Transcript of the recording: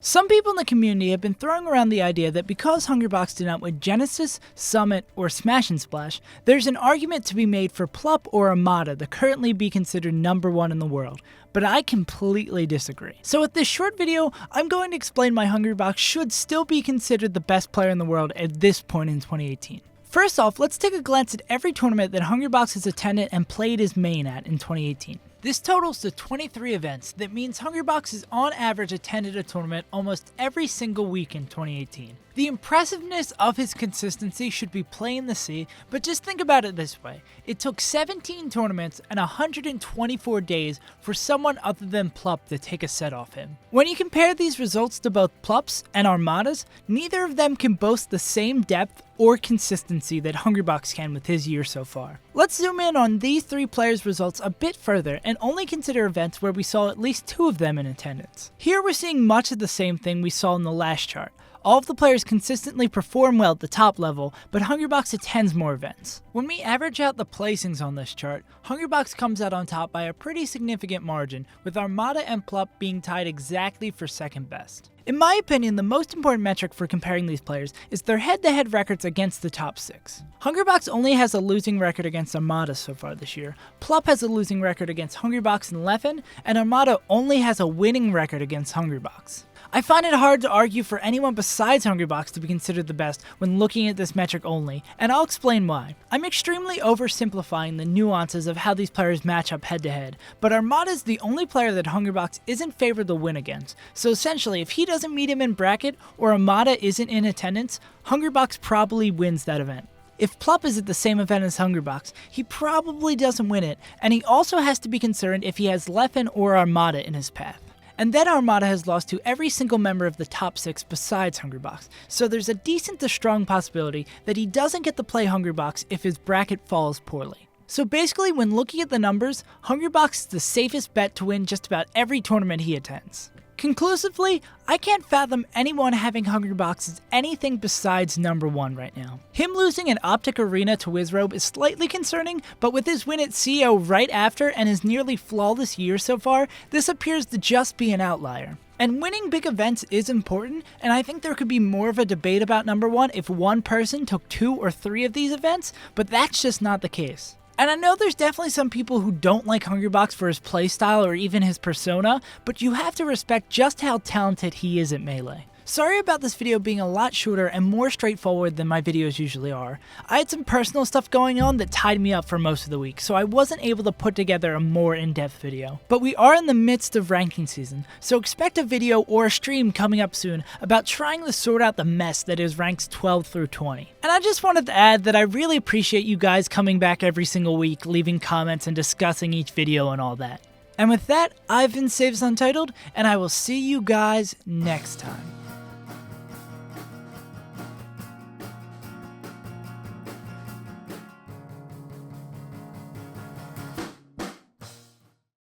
Some people in the community have been throwing around the idea that because Hungrybox did not win Genesis, Summit, or Smash and Splash, there's an argument to be made for Plup or Armada to currently be considered #1 in the world, but I completely disagree. So with this short video, I'm going to explain why Hungrybox should still be considered the best player in the world at this point in 2018. First off, let's take a glance at every tournament that Hungrybox has attended and played his main at in 2018. This totals to 23 events. That means Hungrybox has on average attended a tournament almost every single week in 2018. The impressiveness of his consistency should be plain to see, but just think about it this way. It took 17 tournaments and 124 days for someone other than Plup to take a set off him. When you compare these results to both Plups and Armadas, neither of them can boast the same depth or consistency that Hungrybox can with his year so far. Let's zoom in on these three players' results a bit further and only consider events where we saw at least 2 of them in attendance. Here we're seeing much of the same thing we saw in the last chart. All of the players consistently perform well at the top level, but Hungrybox attends more events. When we average out the placings on this chart, Hungrybox comes out on top by a pretty significant margin, with Armada and Plup being tied exactly for second best. In my opinion, the most important metric for comparing these players is their head-to-head records against the top 6. Hungrybox only has a losing record against Armada so far this year, Plup has a losing record against Hungrybox and Leffen, and Armada only has a winning record against Hungrybox. I find it hard to argue for anyone besides Hungrybox to be considered the best when looking at this metric only, and I'll explain why. I'm extremely oversimplifying the nuances of how these players match up head to head, but Armada is the only player that Hungrybox isn't favored to win against, so essentially if he doesn't meet him in bracket or Armada isn't in attendance, Hungrybox probably wins that event. If Plup is at the same event as Hungrybox, he probably doesn't win it, and he also has to be concerned if he has Leffen or Armada in his path. And then Armada has lost to every single member of the top 6 besides Hungrybox, so there's a decent to strong possibility that he doesn't get to play Hungrybox if his bracket falls poorly. So basically, when looking at the numbers, Hungrybox is the safest bet to win just about every tournament he attends. Conclusively, I can't fathom anyone having Hungrybox as anything besides #1 right now. Him losing an Optic Arena to Wizrobe is slightly concerning, but with his win at CO right after and his nearly flawless year so far, this appears to just be an outlier. And winning big events is important, and I think there could be more of a debate about #1 if one person took 2 or 3 of these events, but that's just not the case. And I know there's definitely some people who don't like Hungrybox for his playstyle or even his persona, but you have to respect just how talented he is at Melee. Sorry about this video being a lot shorter and more straightforward than my videos usually are. I had some personal stuff going on that tied me up for most of the week, so I wasn't able to put together a more in-depth video. But we are in the midst of ranking season, so expect a video or a stream coming up soon about trying to sort out the mess that is ranks 12 through 20. And I just wanted to add that I really appreciate you guys coming back every single week, leaving comments and discussing each video and all that. And with that, I've been SaveAsUntitled, and I will see you guys next time.